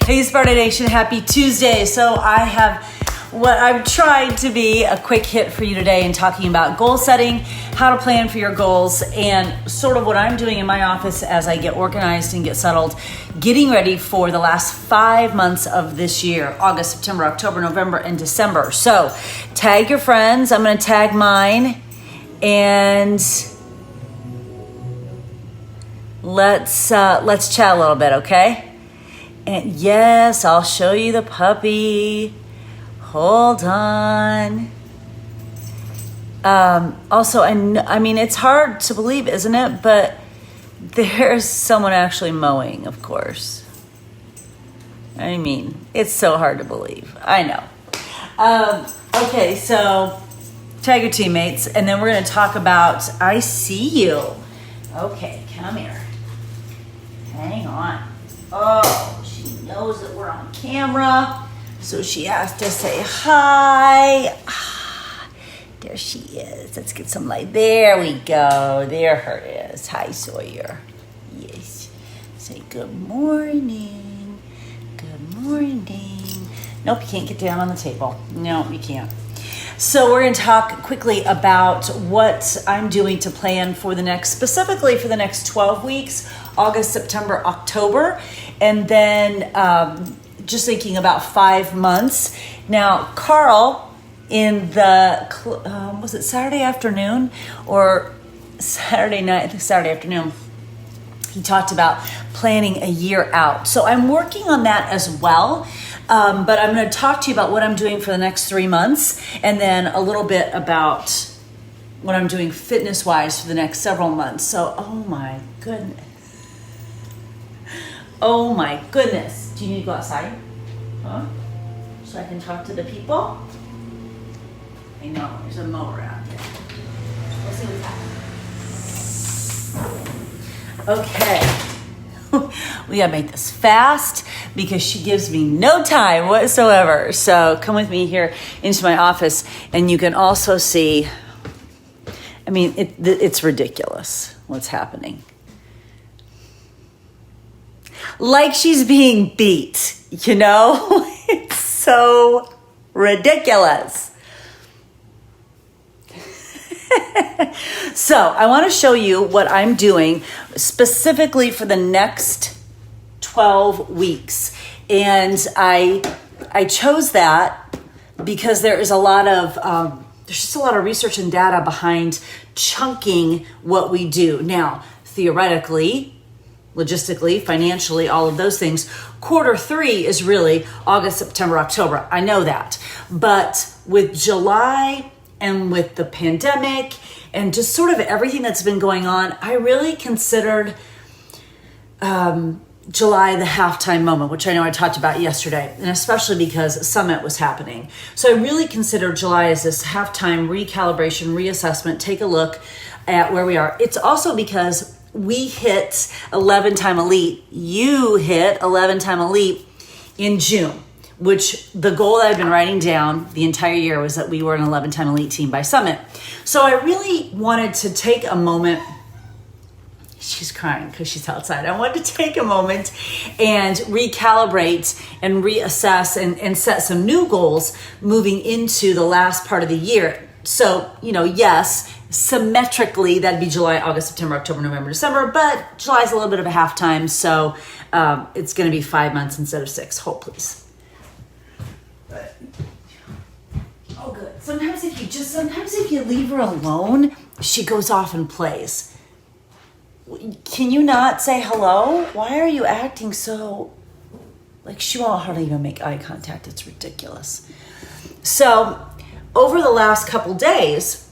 Hey Sparta Nation, happy Tuesday. So I have what I'm trying to be a quick hit for you today in talking about goal setting, how to plan for your goals, and sort of what I'm doing in my office as I get organized and get settled, getting ready for the last 5 months of this year, August, September, October, November, and December. So tag your friends. I'm going to tag mine, and let's chat a little bit, okay? And yes, I'll show you the puppy. Hold on. Also, I mean, it's hard to believe, isn't it? But there's someone actually mowing, of course. I mean, it's so hard to believe. I know. Okay, so tag your teammates, and then we're going to talk about I see you. Okay, come here. Hang on. Oh, she knows that we're on camera, so she has to say hi. There she is. Let's get some light. There we go. There her is. Hi, Sawyer. Yes. Say good morning. Good morning. Nope, you can't get down on the table. No, you can't. So we're going to talk quickly about what I'm doing to plan for specifically for the next 12 weeks, August, September, October, and then just thinking about 5 months. Now, Carl, in the, was it Saturday afternoon or Saturday night? I think Saturday afternoon, he talked about planning a year out. So I'm working on that as well. But I'm going to talk to you about what I'm doing for the next 3 months, and then a little bit about what I'm doing fitness-wise for the next several months. So, oh my goodness. Oh my goodness. Do you need to go outside? Huh? So I can talk to the people? I know, there's a mower out there. We'll see what's happening. Okay. We gotta make this fast because she gives me no time whatsoever. So come with me here into my office, and you can also see, I mean, it's ridiculous what's happening. Like she's being beat, you know? It's so ridiculous. So I want to show you what I'm doing specifically for the next 12 weeks. And I chose that because there is a lot of, there's just a lot of research and data behind chunking what we do. Now, theoretically, logistically, financially, all of those things, Q3 is really August, September, October. I know that. But with July and with the pandemic and just sort of everything that's been going on, I really considered July the halftime moment, which I know I talked about yesterday, and especially because Summit was happening. So I really consider July as this halftime recalibration, reassessment, take a look at where we are. It's also because we hit 11-time elite. You hit 11-time elite in June, which the goal that I've been writing down the entire year was that we were an 11-time elite team by Summit. So I really wanted to take a moment. She's crying because she's outside. I wanted to take a moment and recalibrate and reassess and set some new goals moving into the last part of the year. So, yes, symmetrically, that'd be July, August, September, October, November, December, but July's a little bit of a halftime, so it's going to be 5 months instead of 6. Hold, please. But, oh, good. Sometimes if you leave her alone, she goes off and plays. Can you not say hello? Why are you acting so, like she won't hardly even make eye contact? It's ridiculous. So over the last couple days,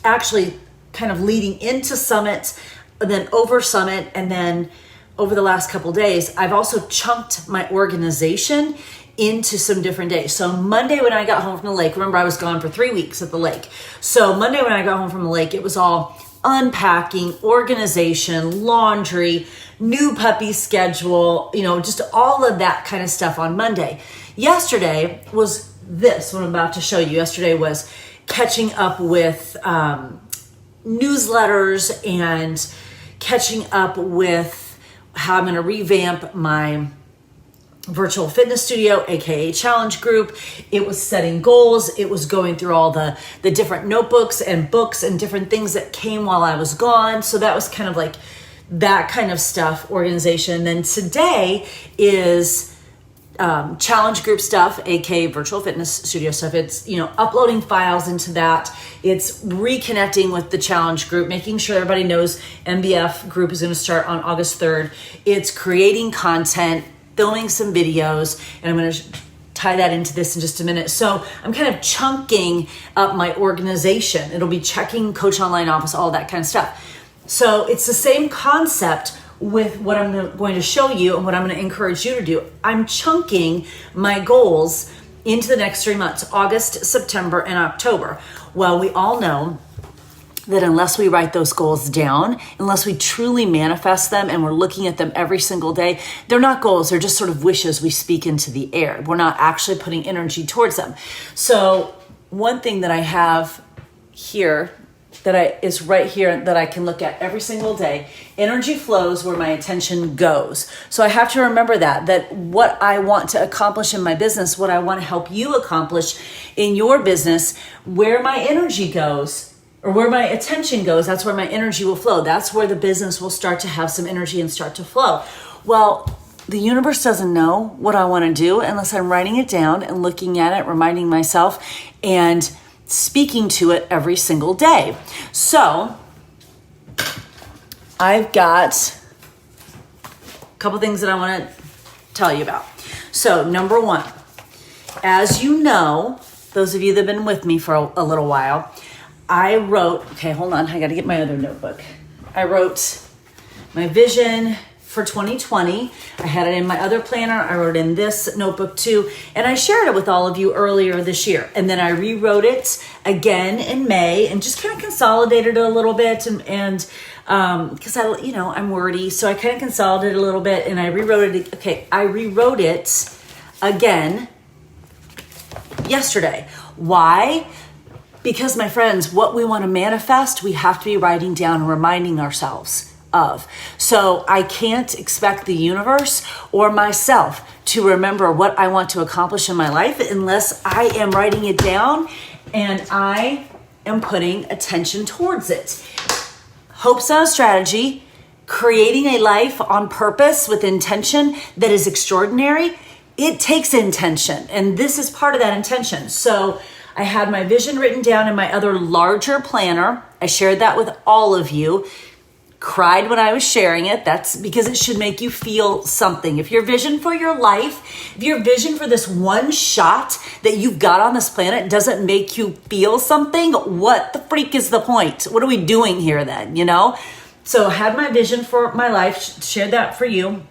actually kind of leading into Summit, and then over Summit, and then over the last couple days, I've also chunked my organization into some different days. So Monday when I got home from the lake, remember I was gone for 3 weeks at the lake. So Monday when I got home from the lake, it was all unpacking, organization, laundry, new puppy schedule, just all of that kind of stuff on Monday. Yesterday was this, what I'm about to show you. Yesterday was catching up with newsletters and catching up with how I'm going to revamp my virtual fitness studio, aka challenge group. It was setting goals. It was going through all the different notebooks and books and different things that came while I was gone. So that was kind of like that kind of stuff, organization. Then today is challenge group stuff, aka virtual fitness studio stuff. It's, uploading files into that. It's reconnecting with the challenge group, making sure everybody knows MBF group is going to start on August 3rd. It's creating content, filming some videos, and I'm going to tie that into this in just a minute. So I'm kind of chunking up my organization. It'll be checking Coach Online Office, all that kind of stuff. So it's the same concept with what I'm going to show you and what I'm going to encourage you to do. I'm chunking my goals into the next 3 months, August, September, and October. Well, we all know that unless we write those goals down, unless we truly manifest them and we're looking at them every single day, they're not goals, they're just sort of wishes we speak into the air. We're not actually putting energy towards them. So one thing that I have here is right here that I can look at every single day. Energy flows where my attention goes. So I have to remember that what I want to accomplish in my business, what I want to help you accomplish in your business, where my energy goes or where my attention goes, that's where my energy will flow. That's where the business will start to have some energy and start to flow. Well, the universe doesn't know what I want to do unless I'm writing it down and looking at it, reminding myself, and speaking to it every single day. So I've got a couple things that I want to tell you about. So number one, as you know, those of you that have been with me for a little while, I wrote, okay, hold on, I got to get my other notebook. I wrote my vision for 2020. I had it in my other planner. I wrote in this notebook too, and I shared it with all of you earlier this year. And then I rewrote it again in May and just kind of consolidated it a little bit. And because I'm wordy, so I kind of consolidated a little bit and I rewrote it. Okay, I rewrote it again yesterday. Why? Because, my friends, what we want to manifest, we have to be writing down and reminding ourselves of. So I can't expect the universe or myself to remember what I want to accomplish in my life unless I am writing it down and I am putting attention towards it. Hope's not a strategy. Creating a life on purpose with intention that is extraordinary, it takes intention. And this is part of that intention. So I had my vision written down in my other larger planner. I shared that with all of you. Cried when I was sharing it. That's because it should make you feel something. If your vision for your life, if your vision for this one shot that you've got on this planet doesn't make you feel something, what the freak is the point? What are we doing here then, So I had my vision for my life, shared that for you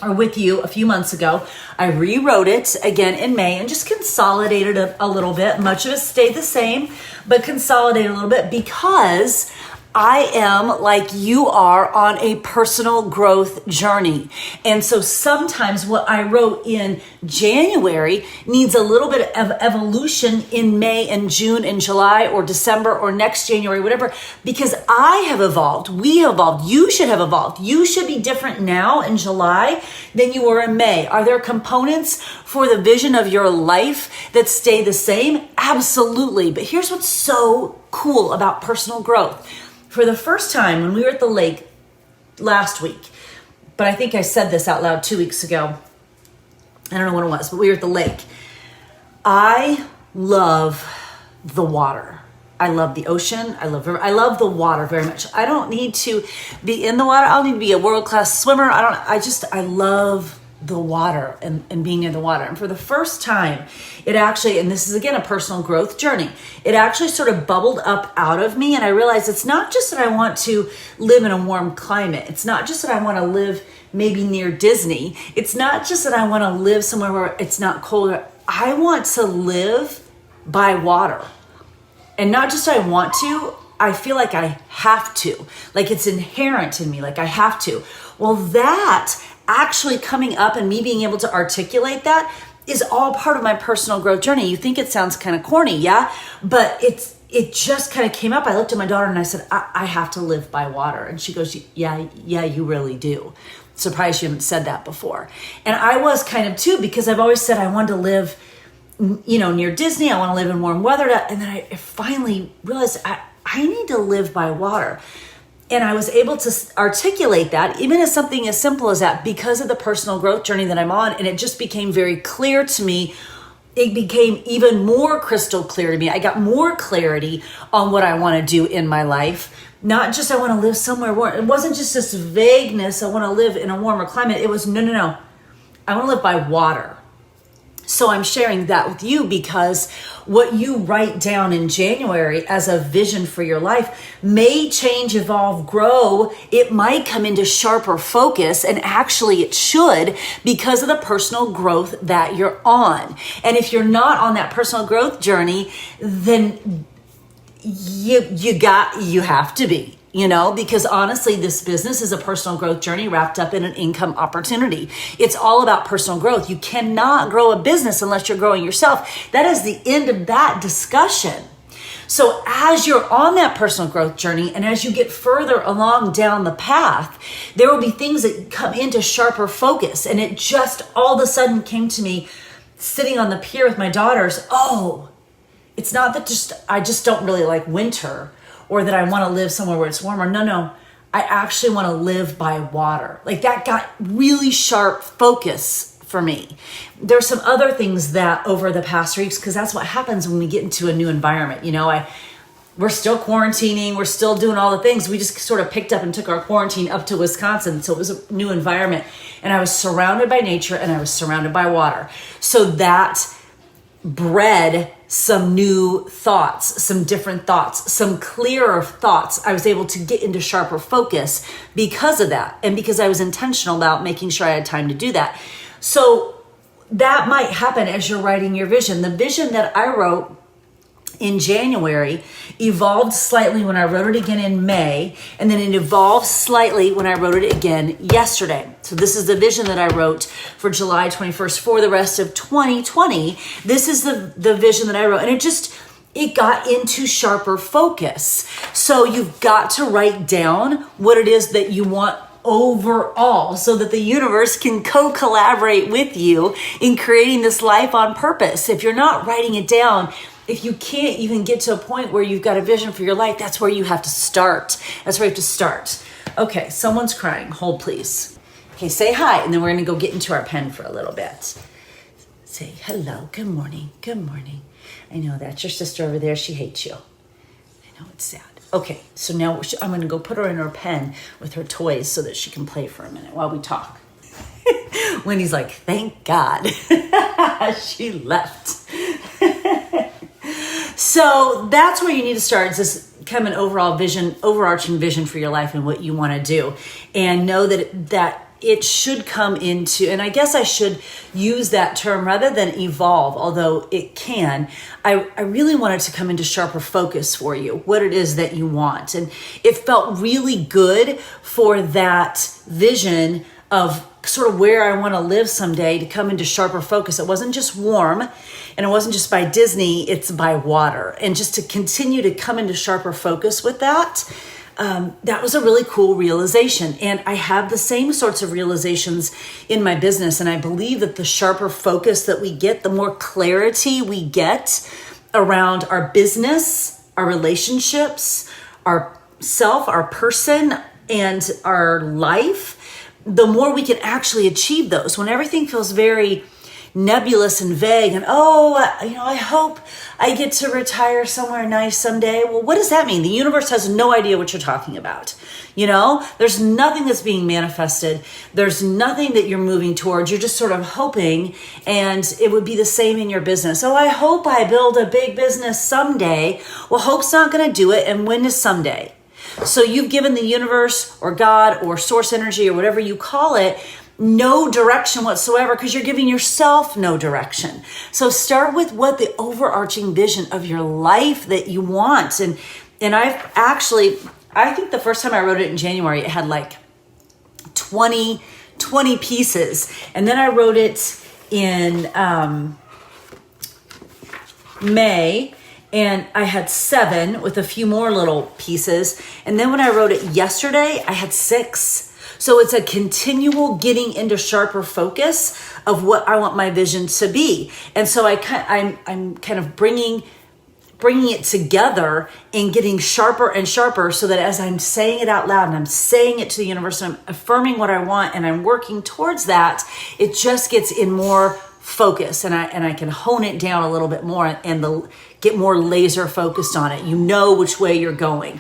or with you a few months ago. I rewrote it again in May and just consolidated it a little bit. Much of it stayed the same, but consolidated a little bit because I am, like you are, on a personal growth journey. And so sometimes what I wrote in January needs a little bit of evolution in May and June and July or December or next January, whatever, because I have evolved. We have evolved. You should have evolved. You should be different now in July than you were in May. Are there components for the vision of your life that stay the same? Absolutely. But here's what's so cool about personal growth. For the first time, when we were at the lake last week, but I think I said this out loud 2 weeks ago. I don't know when it was, but we were at the lake. I love the water. I love the ocean. I love the water very much. I don't need to be in the water. I don't need to be a world-class swimmer. I love the water and being in the water. And for the first time, it actually, and this is again a personal growth journey, it actually sort of bubbled up out of me. And I realized it's not just that I want to live in a warm climate. It's not just that I want to live maybe near Disney. It's not just that I want to live somewhere where it's not cold. I want to live by water. And not just I want to, I feel like I have to. Like it's inherent in me, like I have to. Well, that actually coming up and me being able to articulate that is all part of my personal growth journey. You think it sounds kind of corny, yeah? But it just kind of came up. I looked at my daughter and I said, I have to live by water. And she goes, yeah, you really do. Surprised you haven't said that before. And I was kind of too, because I've always said I wanted to live, near Disney. I want to live in warm weather. And then I finally realized I need to live by water. And I was able to articulate that, even as something as simple as that, because of the personal growth journey that I'm on. And it just became very clear to me. It became even more crystal clear to me. I got more clarity on what I want to do in my life. Not just I want to live somewhere warm. It wasn't just this vagueness, I want to live in a warmer climate. It was, no. I want to live by water. So I'm sharing that with you because what you write down in January as a vision for your life may change, evolve, grow. It might come into sharper focus, and actually it should, because of the personal growth that you're on. And if you're not on that personal growth journey, then you have to be. Because honestly, this business is a personal growth journey wrapped up in an income opportunity. It's all about personal growth. You cannot grow a business unless you're growing yourself. That is the end of that discussion. So as you're on that personal growth journey, and as you get further along down the path, there will be things that come into sharper focus. And it just all of a sudden came to me sitting on the pier with my daughters. Oh, it's not that I just don't really like winter, or that I want to live somewhere where it's warmer. No. I actually want to live by water. Like, that got really sharp focus for me. There's some other things that over the past weeks, because that's what happens when we get into a new environment. We're still quarantining. We're still doing all the things. We just sort of picked up and took our quarantine up to Wisconsin. So it was a new environment, and I was surrounded by nature, and I was surrounded by water. So that bred some new thoughts, some different thoughts, some clearer thoughts. I was able to get into sharper focus because of that, and because I was intentional about making sure I had time to do that. So that might happen as you're writing your vision. The vision that I wrote in January evolved slightly when I wrote it again in May, and then it evolved slightly when I wrote it again yesterday. So this is the vision that I wrote for July 21st for the rest of 2020. This is the vision that I wrote, and it got into sharper focus. So you've got to write down what it is that you want overall, so that the universe can co-collaborate with you in creating this life on purpose. If you're not writing it down, if you can't even get to a point where you've got a vision for your life, that's where you have to start. That's where you have to start. Okay, someone's crying. Hold, please. Okay, say hi, and then we're going to go get into our pen for a little bit. Say hello. Good morning. Good morning. I know that's your sister over there. She hates you. I know, it's sad. Okay, so now I'm going to go put her in her pen with her toys so that she can play for a minute while we talk. Wendy's like, thank God. She left. So that's where you need to start. It's this kind of an overall vision, overarching vision for your life and what you want to do. And know that it should come into, and I guess I should use that term rather than evolve, although it can. I really want it to come into sharper focus for you, what it is that you want. And it felt really good for that vision of sort of where I want to live someday to come into sharper focus. It wasn't just warm, and it wasn't just by Disney, it's by water. And just to continue to come into sharper focus with that, that was a really cool realization. And I have the same sorts of realizations in my business. And I believe that the sharper focus that we get, the more clarity we get around our business, our relationships, our self, our person, and our life, the more we can actually achieve those. When everything feels very nebulous and vague and, I hope I get to retire somewhere nice someday. Well, what does that mean? The universe has no idea what you're talking about. There's nothing that's being manifested. There's nothing that you're moving towards. You're just sort of hoping, and it would be the same in your business. Oh, I hope I build a big business someday. Well, hope's not going to do it. And when is someday? So you've given the universe or God or source energy or whatever you call it no direction whatsoever, because you're giving yourself no direction. So start with what the overarching vision of your life that you want. And I think the first time I wrote it in January, it had like 20 pieces. And then I wrote it in May, and I had 7 with a few more little pieces. And then when I wrote it yesterday, I had 6. So it's a continual getting into sharper focus of what I want my vision to be. And so I'm kind of bringing it together and getting sharper and sharper, so that as I'm saying it out loud and I'm saying it to the universe and I'm affirming what I want and I'm working towards that, it just gets in more focus, and I can hone it down a little bit more and get more laser focused on it. You know which way you're going.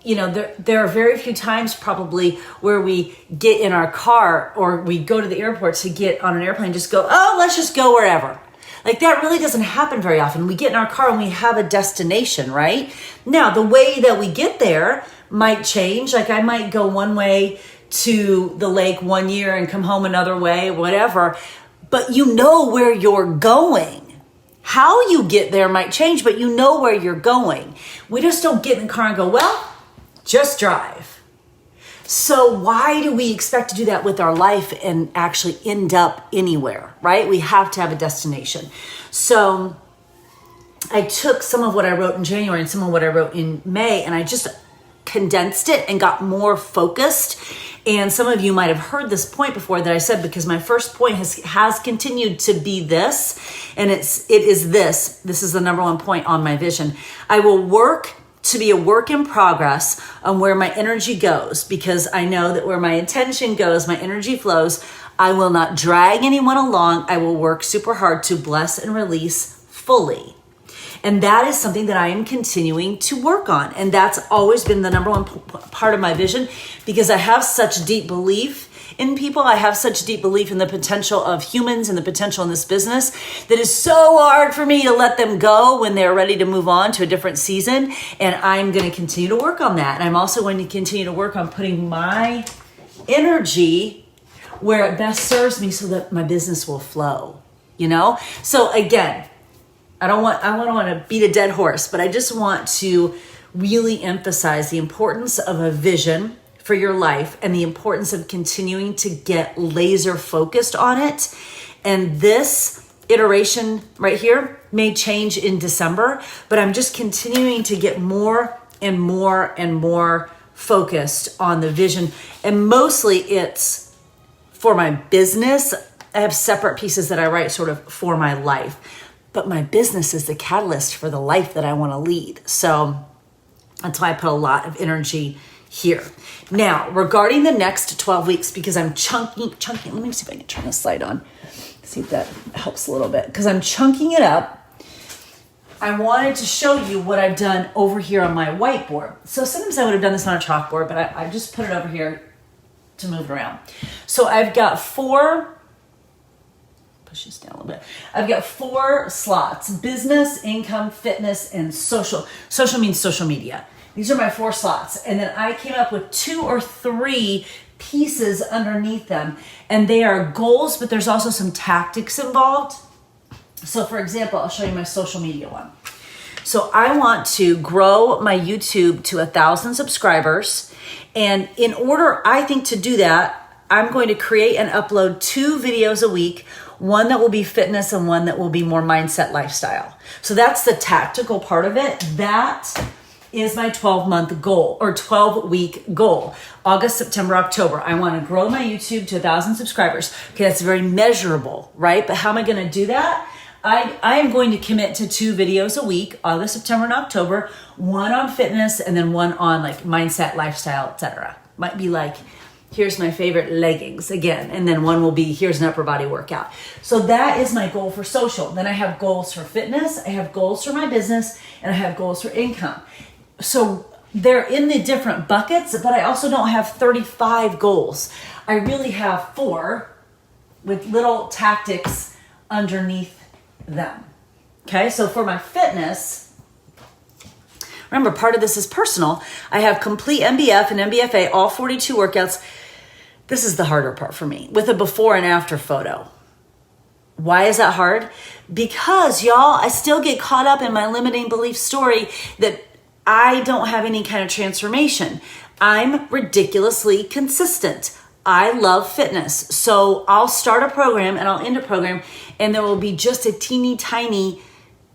You know, there are very few times probably where we get in our car or we go to the airport to get on an airplane, just go, oh, let's just go wherever. Like, that really doesn't happen very often. We get in our car and we have a destination, right? Now, the way that we get there might change. Like, I might go one way to the lake one year and come home another way, whatever. But you know where you're going. How you get there might change, but you know where you're going. We just don't get in the car and go, well, just drive. So why do we expect to do that with our life and actually end up anywhere, right? We have to have a destination. So I took some of what I wrote in January and some of what I wrote in May, and I just condensed it and got more focused. And some of you might have heard this point before that I said, because my first point has continued to be this, and it is this. This is the number one point on my vision. I will work to be a work in progress on where my energy goes, because I know that where my intention goes, my energy flows. I will not drag anyone along. I will work super hard to bless and release fully. And that is something that I am continuing to work on. And that's always been the number one part of my vision, because I have such deep belief in people. I have such deep belief in the potential of humans and the potential in this business that is so hard for me to let them go when they're ready to move on to a different season. And I'm going to continue to work on that. And I'm also going to continue to work on putting my energy where it best serves me so that my business will flow, you know? So again, I don't want to beat a dead horse, but I just want to really emphasize the importance of a vision for your life and the importance of continuing to get laser focused on it. And this iteration right here may change in December, but I'm just continuing to get more and more and more focused on the vision. And mostly it's for my business. I have separate pieces that I write sort of for my life, but my business is the catalyst for the life that I want to lead. So that's why I put a lot of energy here. Now, regarding the next 12 weeks, because I'm chunking, let me see if I can turn this slide on. See if that helps a little bit. Because I'm chunking it up. I wanted to show you what I've done over here on my whiteboard. So sometimes I would have done this on a chalkboard, but I just put it over here to move it around. So I've got push this down a little bit. I've got 4 slots: business, income, fitness, and social. Social means social media. These are my 4 slots. And then I came up with 2 or 3 pieces underneath them. And they are goals, but there's also some tactics involved. So for example, I'll show you my social media one. So I want to grow my YouTube to 1,000 subscribers. And in order, I think, to do that, I'm going to create and upload 2 videos a week, one that will be fitness and one that will be more mindset lifestyle. So that's the tactical part of it. That is my 12-month goal or 12-week goal. August, September, October. I want to grow my YouTube to 1,000 subscribers. Okay, that's very measurable, right? But how am I going to do that? I am going to commit to 2 videos a week, August, September, and October, one on fitness and then one on like mindset, lifestyle, etc. Might be like, here's my favorite leggings again. And then one will be, here's an upper body workout. So that is my goal for social. Then I have goals for fitness, I have goals for my business, and I have goals for income. So they're in the different buckets, but I also don't have 35 goals. I really have 4 with little tactics underneath them. Okay, so for my fitness, remember, part of this is personal. I have complete MBF and MBFA, all 42 workouts. This is the harder part for me, with a before and after photo. Why is that hard? Because y'all, I still get caught up in my limiting belief story that I don't have any kind of transformation. I'm ridiculously consistent. I love fitness. So I'll start a program and I'll end a program, and there will be just a teeny tiny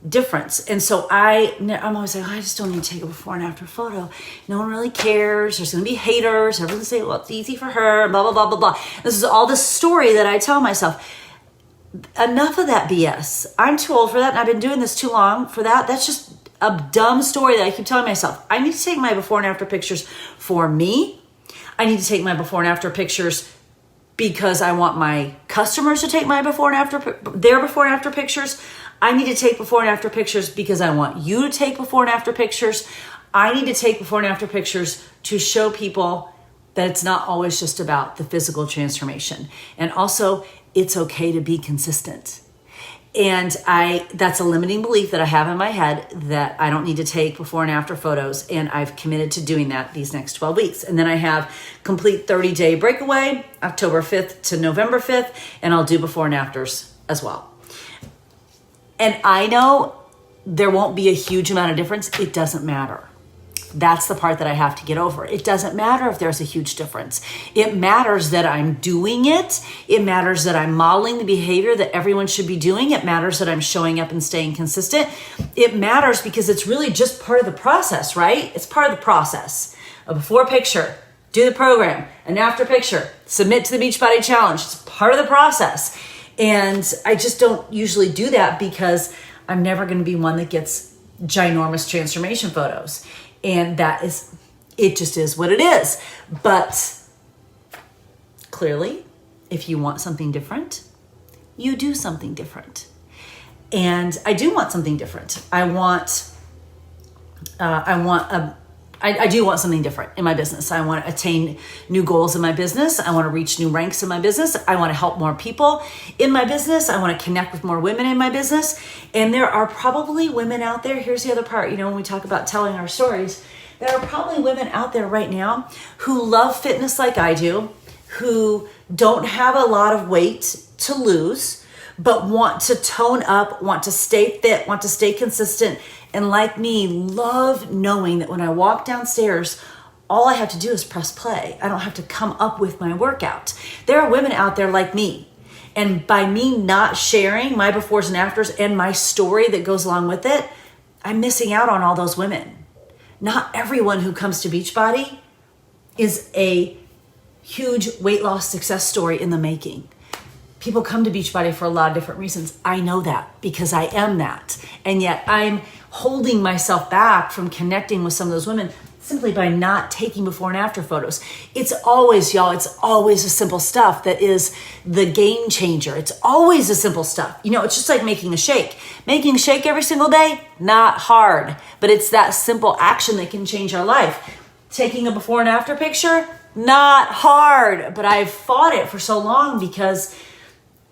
difference. And so I'm always like, I just don't need to take a before and after photo. No one really cares. There's going to be haters. Everyone's saying, well, it's easy for her, blah, blah, blah, blah, blah. This is all the story that I tell myself. Enough of that BS. I'm too old for that, and I've been doing this too long for that. That's just a dumb story that I keep telling myself. I need to take my before and after pictures for me. I need to take my before and after pictures because I want my customers to take my their before and after pictures. I need to take before and after pictures because I want you to take before and after pictures. I need to take before and after pictures to show people that it's not always just about the physical transformation. And also, it's okay to be consistent. And that's a limiting belief that I have in my head that I don't need to take before and after photos. And I've committed to doing that these next 12 weeks. And then I have complete 30-day breakaway, October 5th to November 5th, and I'll do before and afters as well. And I know there won't be a huge amount of difference. It doesn't matter. That's the part that I have to get over. It doesn't matter if there's a huge difference. It matters that I'm doing it. It matters that I'm modeling the behavior that everyone should be doing. It matters that I'm showing up and staying consistent. It matters because it's really just part of the process, right? It's part of the process. A before picture, do the program. An after picture, submit to the Beachbody Challenge. It's part of the process. And I just don't usually do that because I'm never going to be one that gets ginormous transformation photos. And it just is what it is. But clearly, if you want something different, you do something different. And I do want something different. I do want something different in my business. I want to attain new goals in my business. I want to reach new ranks in my business. I want to help more people in my business. I want to connect with more women in my business. And there are probably women out there. Here's the other part. When we talk about telling our stories, there are probably women out there right now who love fitness like I do, who don't have a lot of weight to lose, but want to tone up, want to stay fit, want to stay consistent, and like me, love knowing that when I walk downstairs, all I have to do is press play. I don't have to come up with my workout. There are women out there like me. And by me not sharing my befores and afters and my story that goes along with it, I'm missing out on all those women. Not everyone who comes to Beachbody is a huge weight loss success story in the making. People come to Beachbody for a lot of different reasons. I know that because I am that. And yet I'm holding myself back from connecting with some of those women simply by not taking before and after photos. It's always, y'all, it's always the simple stuff that is the game changer. It's always the simple stuff. It's just like making a shake. Making a shake every single day, not hard, but it's that simple action that can change our life. Taking a before and after picture, not hard, but I've fought it for so long because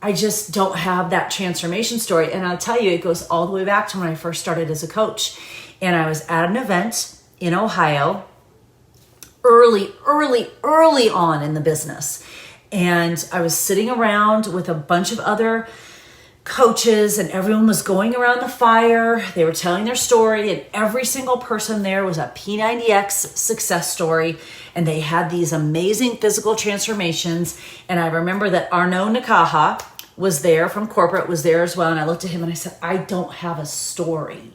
I just don't have that transformation story. And I'll tell you, it goes all the way back to when I first started as a coach. And I was at an event in Ohio, early on in the business. And I was sitting around with a bunch of other coaches and everyone was going around the fire. They were telling their story and every single person there was a P90X success story. And they had these amazing physical transformations. And I remember that Arnaud Nakaha was there from corporate, was there as well. And I looked at him and I said, I don't have a story.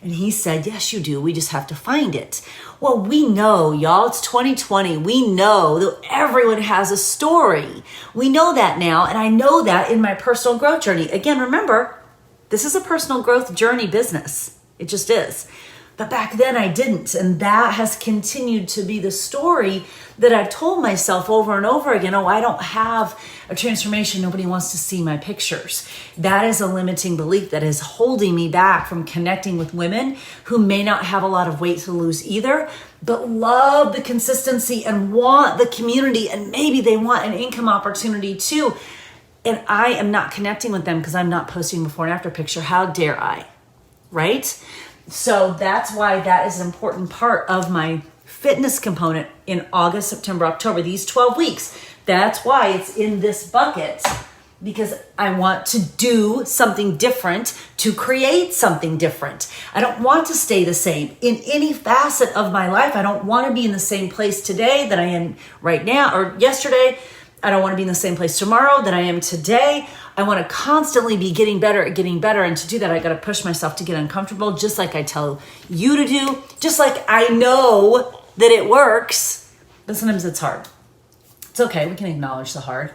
And he said, yes, you do. We just have to find it. Well, we know, y'all, it's 2020. We know that everyone has a story. We know that now. And I know that in my personal growth journey. Again, remember, this is a personal growth journey business. It just is. But back then I didn't. And that has continued to be the story that I've told myself over and over again. Oh, I don't have a transformation. Nobody wants to see my pictures. That is a limiting belief that is holding me back from connecting with women who may not have a lot of weight to lose either, but love the consistency and want the community. And maybe they want an income opportunity too. And I am not connecting with them because I'm not posting before and after picture. How dare I? Right? So that's why that is an important part of my fitness component in August, September, October, these 12 weeks. That's why it's in this bucket, because I want to do something different to create something different. I don't want to stay the same in any facet of my life. I don't want to be in the same place today that I am right now or yesterday I don't want to be in the same place tomorrow that I am today. I want to constantly be getting better at getting better. And to do that, I got to push myself to get uncomfortable, just like I tell you to do, just like I know that it works. But sometimes it's hard. It's okay. We can acknowledge the hard.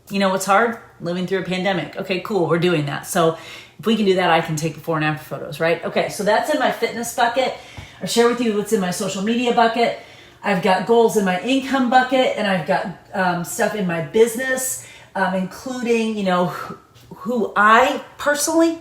You know what's hard? Living through a pandemic. Okay, cool. We're doing that. So if we can do that, I can take before and after photos, right? Okay, so that's in my fitness bucket. I'll share with you what's in my social media bucket. I've got goals in my income bucket, and I've got stuff in my business, including, who I personally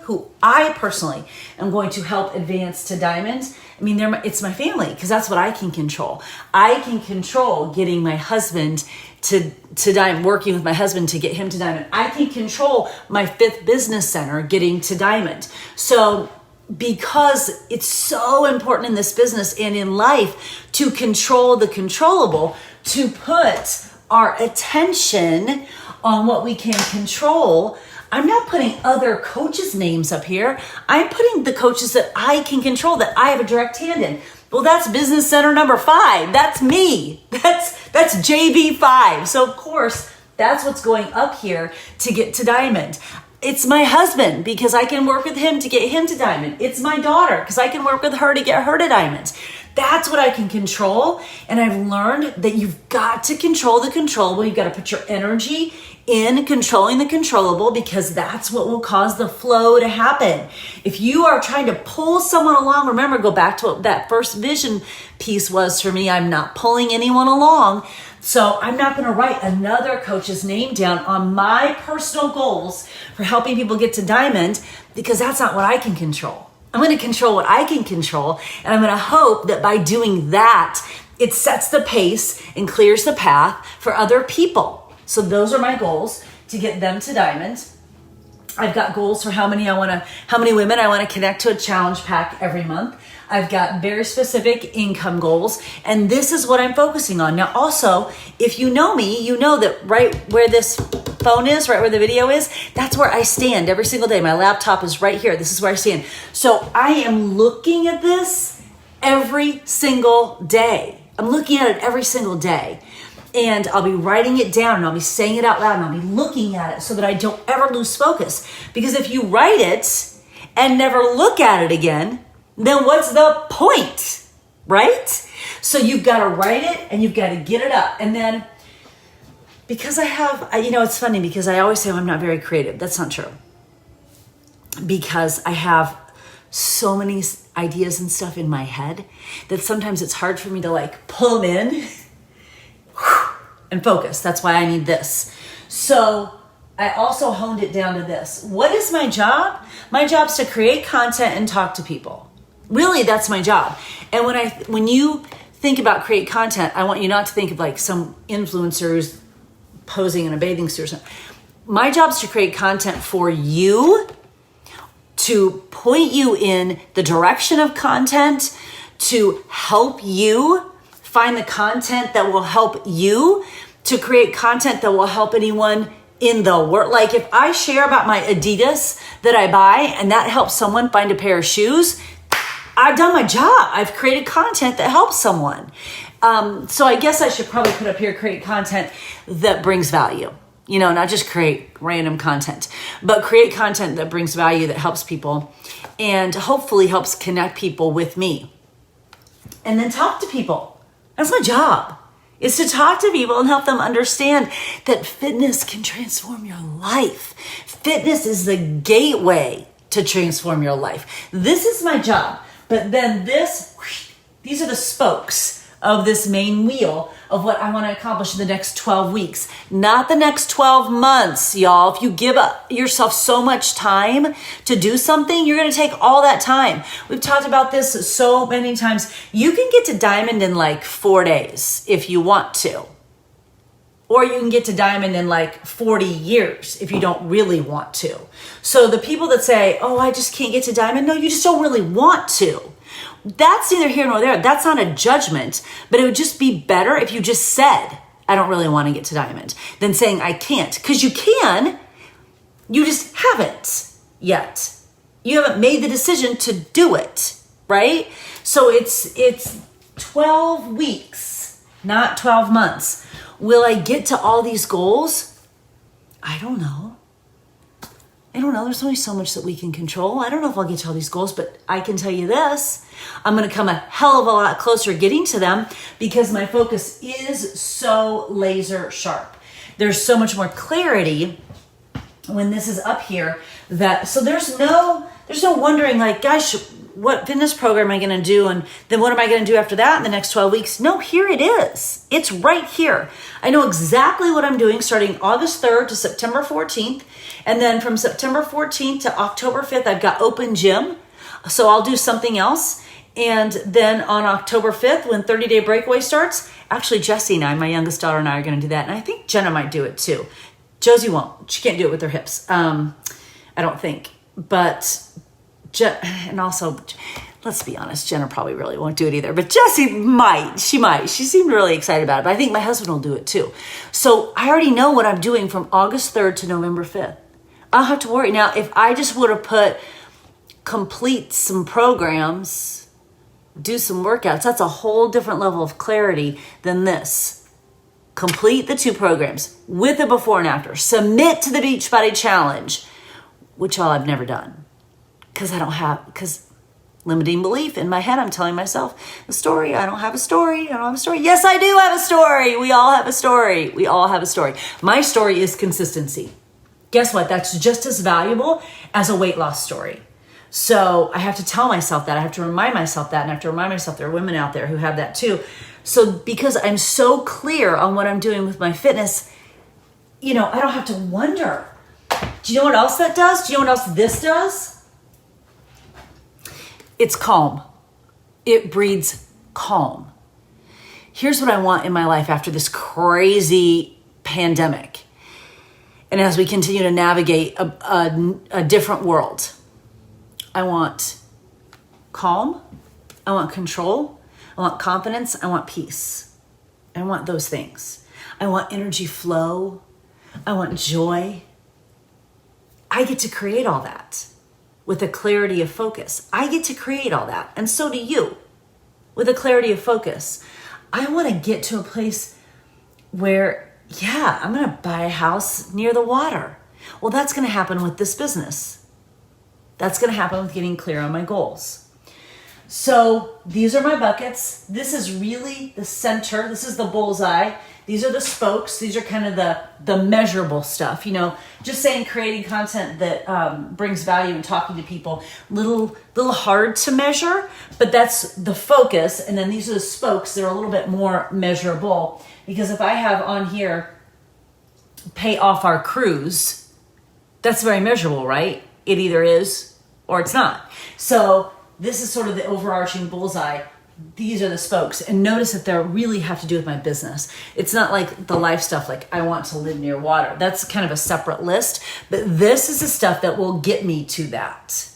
am going to help advance to diamonds. I mean, it's my family, because that's what I can control. I can control getting my husband to diamond, working with my husband to get him to diamond. I can control my 5th business center getting to diamond. So because it's so important in this business and in life to control the controllable, to put our attention on what we can control. I'm not putting other coaches' names up here. I'm putting the coaches that I can control, that I have a direct hand in. Well, that's business center number 5. That's me. That's JV5. So of course, that's what's going up here to get to diamond. It's my husband, because I can work with him to get him to diamond. It's my daughter, because I can work with her to get her to diamond. That's what I can control. And I've learned that you've got to control the controllable. You've got to put your energy in controlling the controllable, because that's what will cause the flow to happen. If you are trying to pull someone along, remember, go back to what that first vision piece was for me. I'm not pulling anyone along. So I'm not going to write another coach's name down on my personal goals for helping people get to diamond, because that's not what I can control. I'm going to control what I can control. And I'm going to hope that by doing that, it sets the pace and clears the path for other people. So those are my goals, to get them to diamond. I've got goals for how many women I want to connect to a challenge pack every month. I've got very specific income goals, and this is what I'm focusing on. Now, also, if you know me, you know that right where this phone is, right where the video is, that's where I stand every single day. My laptop is right here. This is where I stand. So I am looking at this every single day. I'm looking at it every single day. And I'll be writing it down, and I'll be saying it out loud, and I'll be looking at it so that I don't ever lose focus. Because if you write it and never look at it again, then what's the point, right? So you've got to write it, and you've got to get it up. And then, because it's funny, because I always say, I'm not very creative. That's not true. Because I have so many ideas and stuff in my head that sometimes it's hard for me to pull them in and focus. That's why I need this. So I also honed it down to this. What is my job? My job is to create content and talk to people. Really, that's my job. And when you think about create content, I want you not to think of some influencer who's posing in a bathing suit or something. My job is to create content for you, to point you in the direction of content, to help you find the content that will help you, to create content that will help anyone in the world. If I share about my Adidas that I buy and that helps someone find a pair of shoes, I've done my job. I've created content that helps someone. So I guess I should probably put up here, create content that brings value. Not just create random content, but create content that brings value, that helps people, and hopefully helps connect people with me. And then talk to people. That's my job, is to talk to people and help them understand that fitness can transform your life. Fitness is the gateway to transform your life. This is my job. But then these are the spokes of this main wheel of what I want to accomplish in the next 12 weeks, not the next 12 months, y'all. If you give yourself so much time to do something, you're going to take all that time. We've talked about this so many times. You can get to diamond in 4 days if you want to. Or you can get to diamond in 40 years if you don't really want to. So the people that say, oh, I just can't get to diamond. No, you just don't really want to. That's neither here nor there. That's not a judgment, but it would just be better if you just said, I don't really want to get to diamond, than saying I can't. Because you can, you just haven't yet. You haven't made the decision to do it, right? So it's 12 weeks, not 12 months. Will I get to all these goals? I don't know. There's only so much that we can control. I don't know if I'll get to all these goals, but I can tell you this. I'm going to come a hell of a lot closer getting to them because my focus is so laser sharp. There's so much more clarity when this is up here so there's no wondering like, gosh, what fitness program am I going to do? And then what am I going to do after that in the next 12 weeks? No, here it is. It's right here. I know exactly what I'm doing starting August 3rd to September 14th. And then from September 14th to October 5th, I've got open gym. So I'll do something else. And then on October 5th, when 30-day breakaway starts, actually Jessie and I, my youngest daughter and I are going to do that. And I think Jenna might do it too. Josie won't. She can't do it with her hips. I don't think. But and also, let's be honest, Jenna probably really won't do it either. But Jessie might. She might. She seemed really excited about it. But I think my husband will do it too. So I already know what I'm doing from August 3rd to November 5th. I don't have to worry. Now, if I just would have complete some programs, do some workouts, that's a whole different level of clarity than this. Complete the 2 programs with a before and after. Submit to the Beachbody Challenge, which I've never done. Because limiting belief in my head, I'm telling myself the story. I don't have a story. Yes, I do have a story. We all have a story. My story is consistency. Guess what? That's just as valuable as a weight loss story. So I have to tell myself that. I have to remind myself that. And I have to remind myself there are women out there who have that too. So because I'm so clear on what I'm doing with my fitness, I don't have to wonder. Do you know what else that does? Do you know what else this does? It's calm. It breeds calm. Here's what I want in my life after this crazy pandemic. And as we continue to navigate a different world, I want calm. I want control. I want confidence. I want peace. I want those things. I want energy flow. I want joy. I get to create all that with a clarity of focus. I get to create all that. And so do you with a clarity of focus. I want to get to a place where, I'm going to buy a house near the water. Well, that's going to happen with this business. That's going to happen with getting clear on my goals. So these are my buckets. This is really the center. This is the bullseye. These are the spokes. These are kind of the measurable stuff. Just saying creating content that brings value and talking to people, little hard to measure, but that's the focus. And then these are the spokes. They're a little bit more measurable because if I have on here, pay off our cruise, that's very measurable, right? It either is or it's not. So this is sort of the overarching bullseye. These are the spokes. And notice that they really have to do with my business. It's not like the life stuff, like I want to live near water. That's kind of a separate list. But this is the stuff that will get me to that.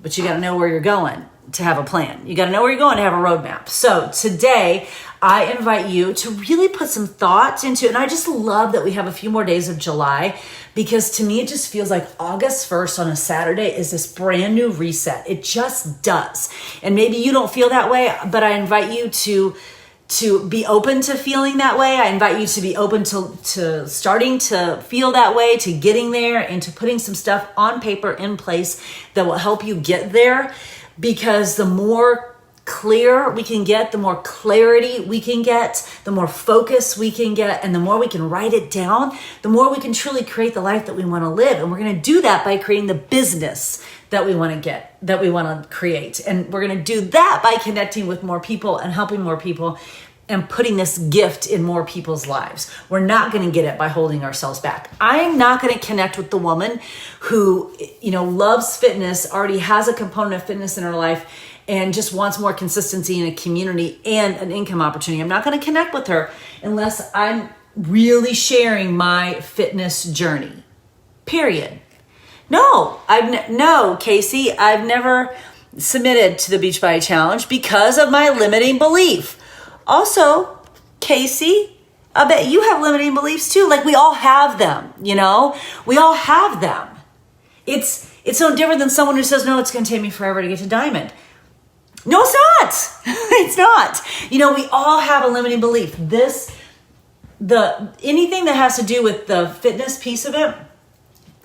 But you got to know where you're going to have a plan. You got to know where you're going to have a roadmap. So today, I invite you to really put some thought into it. And I just love that we have a few more days of July because to me, it just feels like August 1st on a Saturday is this brand new reset. It just does. And maybe you don't feel that way, but I invite you to be open to feeling that way. I invite you to be open to starting to feel that way, to getting there, and to putting some stuff on paper in place that will help you get there. Because the more clear we can get, the more clarity we can get, the more focus we can get, and the more we can write it down, the more we can truly create the life that we want to live. And we're going to do that by creating the business that we want to get, that we want to create. And we're going to do that by connecting with more people and helping more people and putting this gift in more people's lives. We're not going to get it by holding ourselves back. I'm not going to connect with the woman who, loves fitness, already has a component of fitness in her life, and just wants more consistency in a community and an income opportunity. I'm not going to connect with her unless I'm really sharing my fitness journey. Period. No, Casey, I've never submitted to the Beachbody Challenge because of my limiting belief. Also, Casey, I bet you have limiting beliefs too. Like we all have them, we all have them. It's no different than someone who says, no, it's going to take me forever to get to Diamond. No, it's not. It's not. We all have a limiting belief. This anything that has to do with the fitness piece of it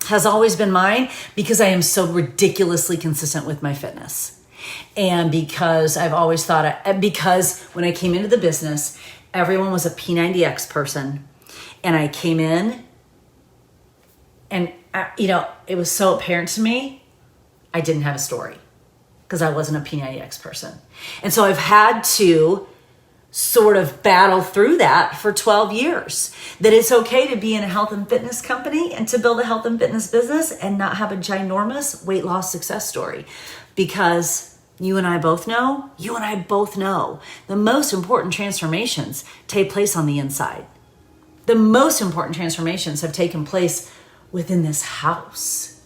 has always been mine, because I am so ridiculously consistent with my fitness. And because I've always thought, because when I came into the business, everyone was a P90X person. And I came in and, it was so apparent to me, I didn't have a story because I wasn't a P90X person. And so I've had to sort of battle through that for 12 years, that it's okay to be in a health and fitness company and to build a health and fitness business and not have a ginormous weight loss success story. Because you and I both know the most important transformations take place on the inside. The most important transformations have taken place within this house.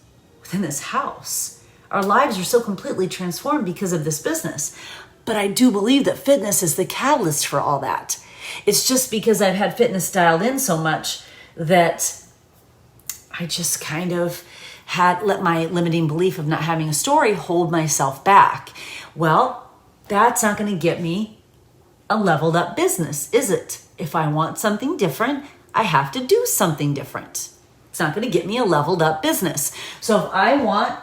Our lives are so completely transformed because of this business. But I do believe that fitness is the catalyst for all that. It's just because I've had fitness dialed in so much that I just kind of had let my limiting belief of not having a story hold myself back. Well, that's not going to get me a leveled up business, is it? If I want something different, I have to do something different. It's not going to get me a leveled up business. So if I want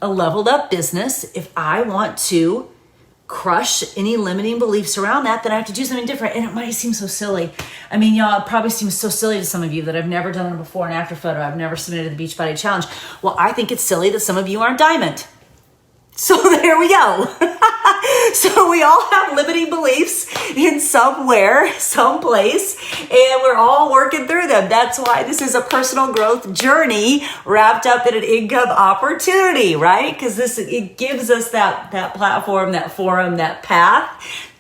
a leveled up business, if I want to crush any limiting beliefs around that, then I have to do something different. And it might seem so silly. I mean, y'all, it probably seems so silly to some of you that I've never done a before and after photo. I've never submitted the Beachbody Challenge. Well, I think it's silly that some of you aren't diamond. So there we go. So we all have limiting beliefs in somewhere, someplace, and we're all working through them. That's why this is a personal growth journey wrapped up in an income opportunity, right? Because it gives us that platform, that forum, that path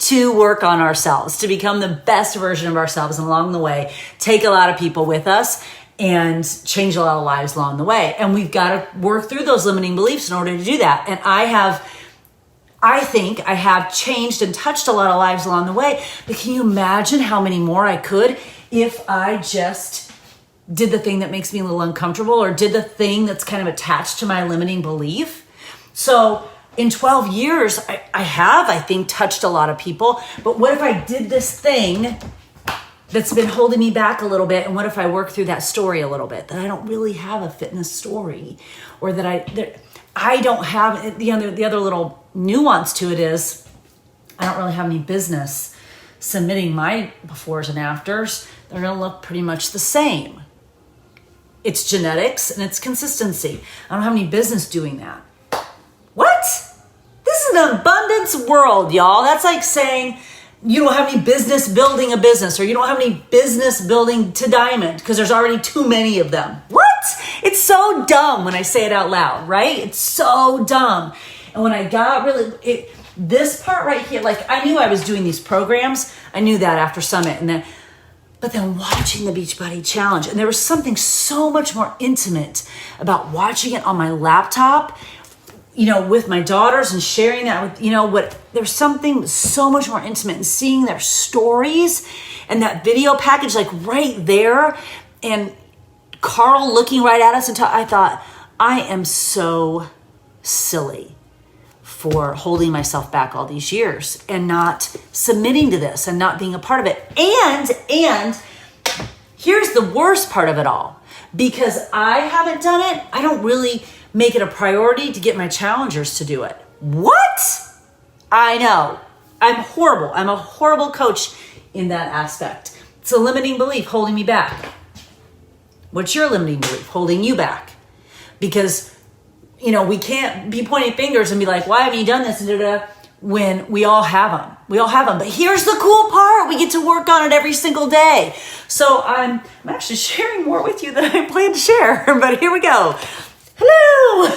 to work on ourselves, to become the best version of ourselves, and along the way, take a lot of people with us and change a lot of lives along the way. And we've got to work through those limiting beliefs in order to do that. And I think I have changed and touched a lot of lives along the way. But can you imagine how many more I could if I just did the thing that makes me a little uncomfortable, or did the thing that's kind of attached to my limiting belief? So in 12 years, I think, touched a lot of people. But what if I did this thing that's been holding me back a little bit? And what if I work through that story a little bit, that I don't really have a fitness story, or that I don't have the other little nuance to it is I don't really have any business submitting my befores and afters. They're going to look pretty much the same. It's genetics and it's consistency. I don't have any business doing that. What? This is an abundance world, y'all. That's like saying you don't have any business building a business, or you don't have any business building to diamond because there's already too many of them. What? It's so dumb when I say it out loud, right? It's so dumb. And when I got this part right here, like I knew I was doing these programs. I knew that after Summit, but then watching the Beachbody Challenge, and there was something so much more intimate about watching it on my laptop, with my daughters and sharing that with, there's something so much more intimate in seeing their stories and that video package, like right there, and Carl looking right at us. And I thought, I am so silly for holding myself back all these years and not submitting to this and not being a part of it. And here's the worst part of it all. Because I haven't done it, I don't really make it a priority to get my challengers to do it. What? I know. I'm horrible. I'm a horrible coach in that aspect. It's a limiting belief holding me back. What's your limiting belief holding you back? Because, we can't be pointing fingers and be like, why haven't you done this? When we all have them. But here's the cool part. We get to work on it every single day. So I'm actually sharing more with you than I planned to share. But here we go. Hello.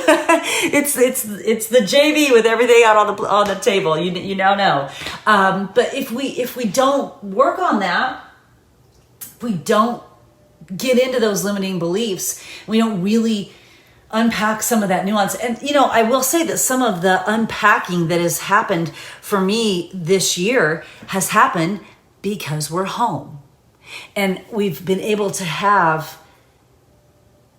It's the JV with everything out on the table. You now know. But if we don't work on that, if we don't get into those limiting beliefs, we don't really unpack some of that nuance. And, I will say that some of the unpacking that has happened for me this year has happened because we're home. And we've been able to have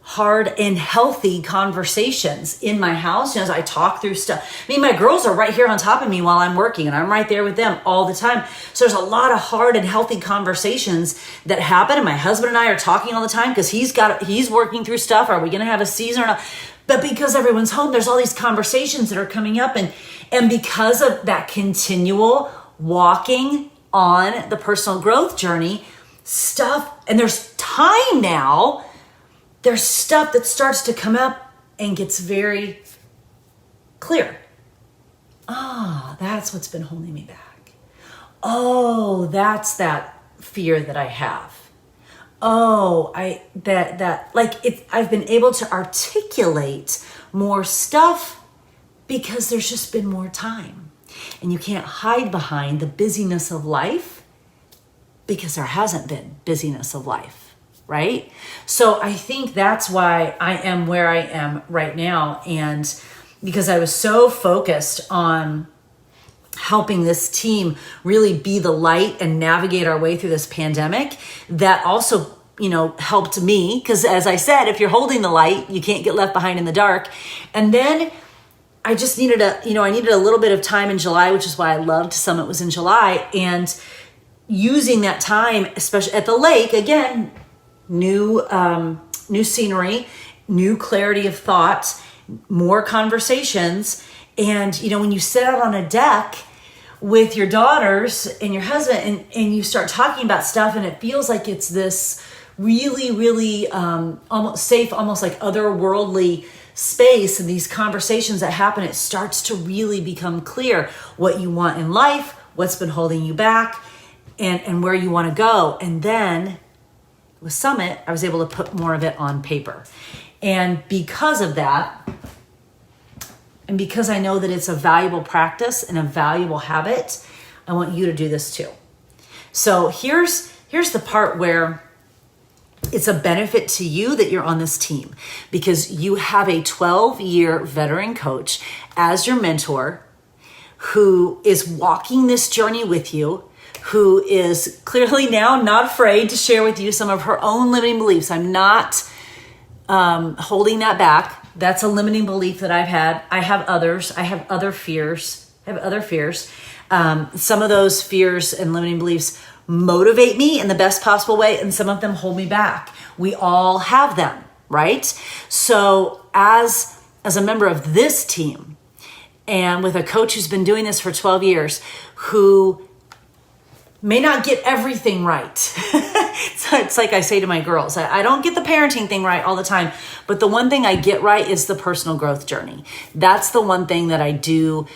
hard and healthy conversations in my house. As I talk through stuff. I mean, my girls are right here on top of me while I'm working, and I'm right there with them all the time. So there's a lot of hard and healthy conversations that happen. And my husband and I are talking all the time because he's working through stuff. Are we going to have a season or not? But because everyone's home, there's all these conversations that are coming up. And because of that continual walking on the personal growth journey, and there's time now, there's stuff that starts to come up and gets very clear. That's what's been holding me back. That's that fear that I have. I've been able to articulate more stuff because there's just been more time. And you can't hide behind the busyness of life because there hasn't been busyness of life. Right? So I think that's why I am where I am right now. And because I was so focused on helping this team really be the light and navigate our way through this pandemic, that also, helped me. Because as I said, if you're holding the light, you can't get left behind in the dark. And then I just needed I needed a little bit of time in July, which is why I loved Summit was in July. And using that time, especially at the lake, again, new scenery, new clarity of thought, more conversations. And, when you sit out on a deck with your daughters and your husband and you start talking about stuff, and it feels like it's this really, really almost safe, almost like otherworldly space, and these conversations that happen, it starts to really become clear what you want in life, what's been holding you back, and where you want to go. And then with Summit, I was able to put more of it on paper. And because of that, and because I know that it's a valuable practice and a valuable habit, I want you to do this too. So here's the part where it's a benefit to you that you're on this team, because you have a 12-year veteran coach as your mentor who is walking this journey with you, who is clearly now not afraid to share with you some of her own limiting beliefs. I'm not holding that back. That's a limiting belief that I've had. I have others. I have other fears. Some of those fears and limiting beliefs motivate me in the best possible way, and some of them hold me back. We all have them, right? So as a member of this team, and with a coach who's been doing this for 12 years, who may not get everything right. So it's like I say to my girls, I don't get the parenting thing right all the time, but the one thing I get right is the personal growth journey. That's the one thing that I do,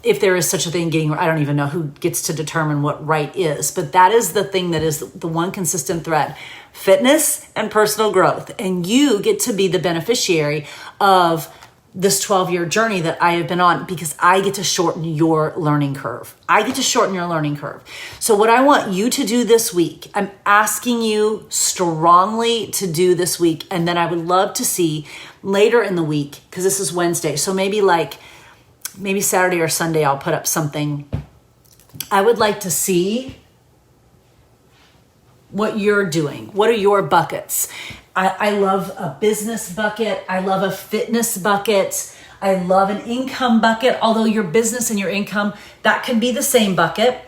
if there is such a thing I don't even know who gets to determine what right is, but that is the thing that is the one consistent thread: fitness and personal growth. And you get to be the beneficiary of this 12-year journey that I have been on, because I get to shorten your learning curve. So what I want you to do this week, I'm asking you strongly to do this week, and then I would love to see later in the week, because this is Wednesday, so maybe Saturday or Sunday I'll put up something. I would like to see what you're doing. What are your buckets? I love a business bucket. I love a fitness bucket. I love an income bucket, although your business and your income, that can be the same bucket.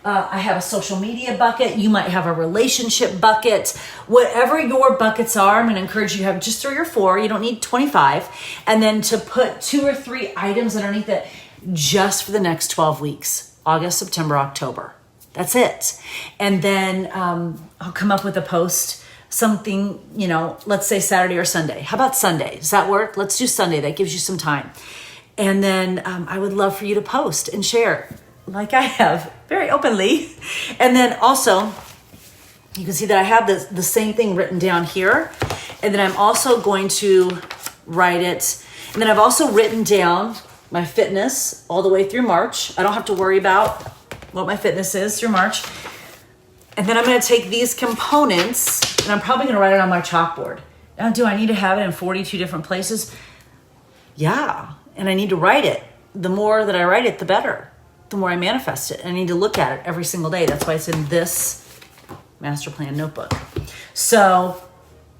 I have a social media bucket. You might have a relationship bucket. Whatever your buckets are, I'm going to encourage you to have just 3 or 4. You don't need 25. And then to put 2 or 3 items underneath it just for the next 12 weeks, August, September, October. That's it. And then I'll come up with a post, something, let's say Saturday or Sunday. How about Sunday? Does that work? Let's do Sunday. That gives you some time. And then I would love for you to post and share, like I have, very openly. And then also, you can see that I have the same thing written down here. And then I'm also going to write it. And then I've also written down my fitness all the way through March. I don't have to worry about what my fitness is through March. And then I'm going to take these components, and I'm probably going to write it on my chalkboard. Now, do I need to have it in 42 different places? Yeah. And I need to write it. The more that I write it, the better. The more I manifest it. And I need to look at it every single day. That's why it's in this master plan notebook. So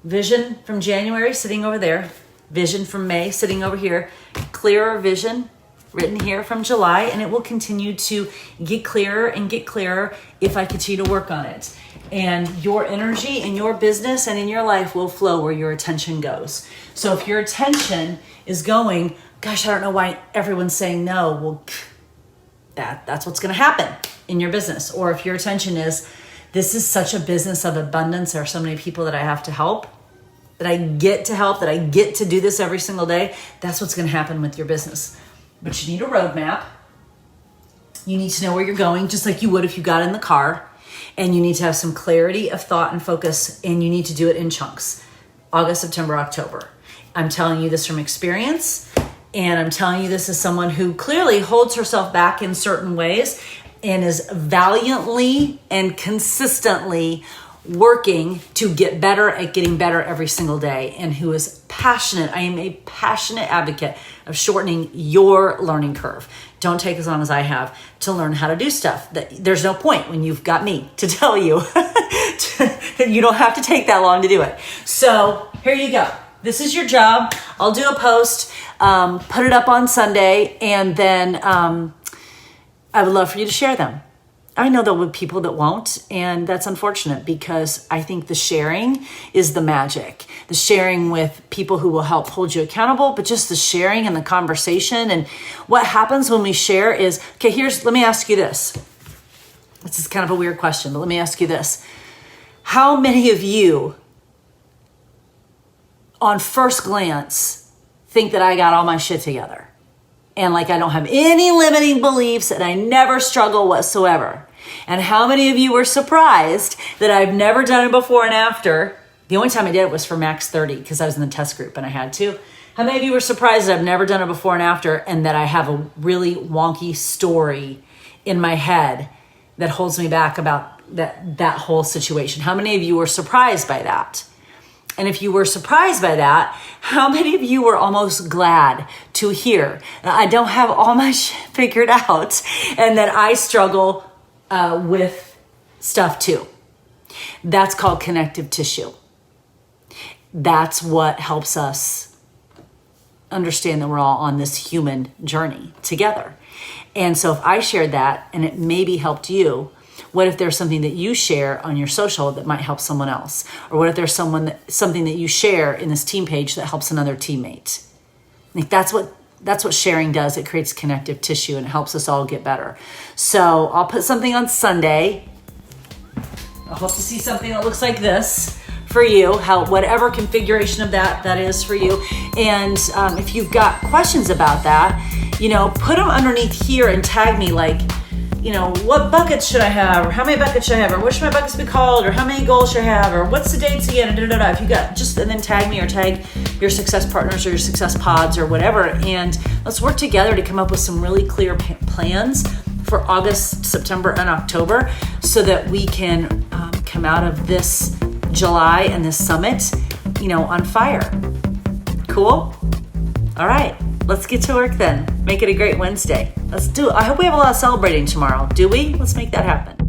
Vision from January sitting over there. Vision from May sitting over here. Clearer vision written here from July, and it will continue to get clearer and get clearer if I continue to work on it. And your energy in your business and in your life will flow where your attention goes. So if your attention is going, gosh, I don't know why everyone's saying no, well, that's what's going to happen in your business. Or if your attention is, this is such a business of abundance, there are so many people that I have to help, that I get to help, that I get to do this every single day, that's what's going to happen with your business. But you need a roadmap. You need to know where you're going, just like you would if you got in the car. And you need to have some clarity of thought and focus, and you need to do it in chunks. August, September, October. I'm telling you this from experience, and I'm telling you this as someone who clearly holds herself back in certain ways and is valiantly and consistently working to get better at getting better every single day, and who is passionate. I am a passionate advocate of shortening your learning curve. Don't take as long as I have to learn how to do stuff. There's no point when you've got me to tell you. You don't have to take that long to do it. So here you go. This is your job. I'll do a post, put it up on Sunday, and then I would love for you to share them. I know there will be people that won't, and that's unfortunate, because I think the sharing is the magic. The sharing with people who will help hold you accountable, but just the sharing and the conversation. And what happens when we share is, okay, let me ask you this. This is kind of a weird question, but let me ask you this. How many of you, on first glance, think that I got all my shit together? And like I don't have any limiting beliefs and I never struggle whatsoever? And how many of you were surprised that I've never done it before and after? The only time I did it was for Max 30 because I was in the test group and I had to. How many of you were surprised that I've never done it before and after, and that I have a really wonky story in my head that holds me back about that whole situation? How many of you were surprised by that? And if you were surprised by that, how many of you were almost glad to hear that I don't have all my shit figured out and that I struggle with stuff too? That's called connective tissue. That's what helps us understand that we're all on this human journey together. And so if I shared that and it maybe helped you, what if there's something that you share on your social that might help someone else? Or what if there's something that you share in this team page that helps another teammate? Like that's what sharing does. It creates connective tissue and it helps us all get better. So I'll put something on Sunday. I hope to see something that looks like this for you, whatever configuration of that is for you. And if you've got questions about that, put them underneath here and tag me, like, what buckets should I have, or how many buckets should I have, or what should my buckets be called, or how many goals should I have, or what's the dates again, If you got and then tag me or tag your success partners or your success pods or whatever, and let's work together to come up with some really clear plans for August, September, and October, so that we can come out of this July and this summit, on fire. Cool? All right, let's get to work then. Make it a great Wednesday. Let's do it. I hope we have a lot of celebrating tomorrow. Do we? Let's make that happen.